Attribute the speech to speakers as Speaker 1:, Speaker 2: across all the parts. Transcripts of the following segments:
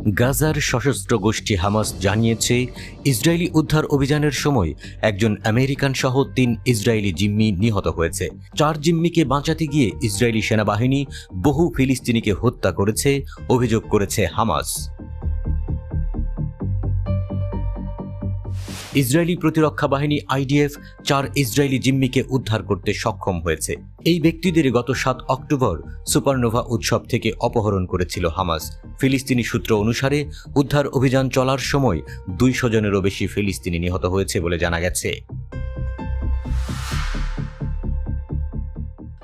Speaker 1: গাজার সশস্ত্র গোষ্ঠী হামাস জানিয়েছে, ইসরায়েলি উদ্ধার অভিযানের সময় একজন আমেরিকান সহ ৩ ইসরায়েলি জিম্মি নিহত হয়েছে। ৪ জিম্মিকে বাঁচাতে গিয়ে ইসরায়েলি সেনাবাহিনী বহু ফিলিস্তিনিকে হত্যা করেছে অভিযোগ করেছে হামাস। ইসরায়েলি প্রতিরক্ষা বাহিনী আইডিএফ ৪ ইসরায়েলি জিম্মিকে উদ্ধার করতে সক্ষম হয়েছে। এই ব্যক্তিদের গত ৭ অক্টোবর সুপারনোভা উৎসব থেকে অপহরণ করেছিল হামাস। ফিলিস্তিনি সূত্র অনুসারে উদ্ধার অভিযান চলার সময় ২০০ জনেরও বেশি ফিলিস্তিনি নিহত হয়েছে বলে জানা গেছে।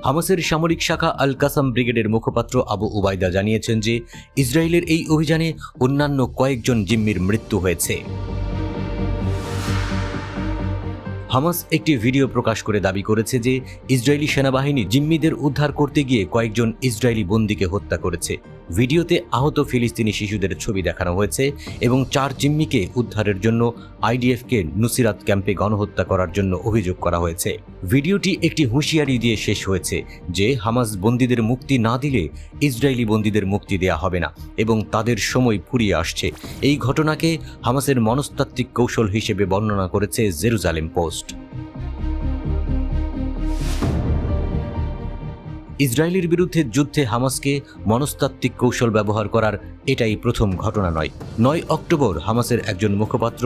Speaker 1: হামাসের সামরিক শাখা আল কাসাম ব্রিগেডের মুখপাত্র আবু উবাইদা জানিয়েছেন যে ইসরায়েলের এই অভিযানে অন্যান্য কয়েকজন জিম্মির মৃত্যু হয়েছে। হামাস একটি ভিডিও প্রকাশ করে দাবি করেছে যে ইসরায়েলি সেনাবাহিনী জিম্মিদের উদ্ধার করতে গিয়ে কয়েকজন ইসরায়েলি বন্দীকে হত্যা করেছে। ভিডিওতে আহত ফিলিস্তিনি শিশুদের ছবি দেখানো হয়েছে এবং ৪ জিম্মিকে উদ্ধারের জন্য আইডিএফকে নুসিরাত ক্যাম্পে গণহত্যা করার জন্য অভিযোগ করা হয়েছে। ভিডিওটি একটি হুঁশিয়ারি দিয়ে শেষ হয়েছে যে হামাস বন্দীদের মুক্তি না দিলে ইসরায়েলি বন্দীদের মুক্তি দেয়া হবে না এবং তাদের সময় ফুরিয়ে আসছে। এই ঘটনাকে হামাসের মনস্তাত্ত্বিক কৌশল হিসেবে বর্ণনা করেছে জেরুজালেম পোস্ট। ইসরায়েলের বিরুদ্ধে যুদ্ধে হামাসকে মনস্তাত্ত্বিক কৌশল ব্যবহার করার এটাই প্রথম ঘটনা নয়। ৯ অক্টোবর হামাসের একজন মুখপাত্র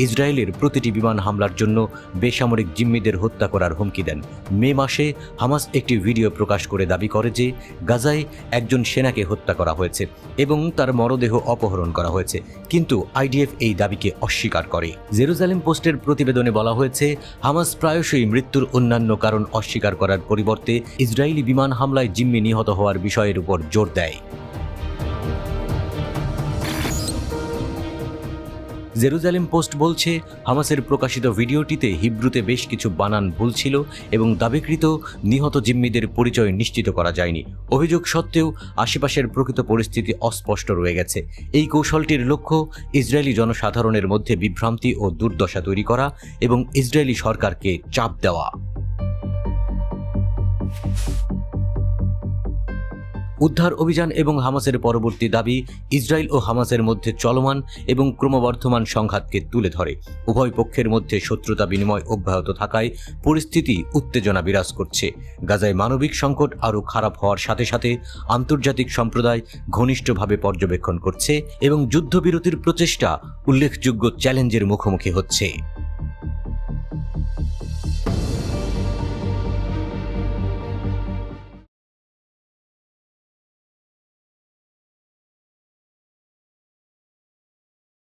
Speaker 1: ইসরায়েলের প্রতিটি বিমান হামলার জন্য বেসামরিক জিম্মিদের হত্যা করার হুমকি দেন। মে মাসে হামাস একটি ভিডিও প্রকাশ করে দাবি করে যে গাজায় একজন সেনাকে হত্যা করা হয়েছে এবং তার মরদেহ অপহরণ করা হয়েছে, কিন্তু আইডিএফ এই দাবিকে অস্বীকার করে। জেরুজালেম পোস্টের প্রতিবেদনে বলা হয়েছে, হামাস প্রায়শই মৃত্যুর অন্যান্য কারণ অস্বীকার করার পরিবর্তে ইসরায়েলি বিমান হামলায় জিম্মি নিহত হওয়ার বিষয়ের উপর জোর দেয়। জেরুজালেম পোস্ট বলছে, হামাসের প্রকাশিত ভিডিওটিতে হিব্রুতে বেশ কিছু বানান ভুল ছিল এবং দাবিকৃত নিহত জিম্মিদের পরিচয় নিশ্চিত করা যায়নি। অভিযোগ সত্ত্বেও আশেপাশের প্রকৃত পরিস্থিতি অস্পষ্ট রয়ে গেছে। এই কৌশলটির লক্ষ্য ইসরায়েলি জনসাধারণের মধ্যে বিভ্রান্তি ও দুর্দশা তৈরি করা এবং ইসরায়েলি সরকারকে চাপ দেওয়া। উদ্ধার অভিযান এবং হামাসের পরবর্তী দাবি ইসরায়েল ও হামাসের মধ্যে চলমান এবং ক্রমবর্ধমান সংঘাতকে তুলে ধরে। উভয় পক্ষের মধ্যে শত্রুতা বিনিময় অব্যাহত থাকায় পরিস্থিতি উত্তেজনা বিরাজ করছে। গাজায় মানবিক সংকট আরও খারাপ হওয়ার সাথে সাথে আন্তর্জাতিক সম্প্রদায় ঘনিষ্ঠভাবে পর্যবেক্ষণ করছে এবং যুদ্ধবিরতির প্রচেষ্টা উল্লেখযোগ্য চ্যালেঞ্জের মুখোমুখি হচ্ছে।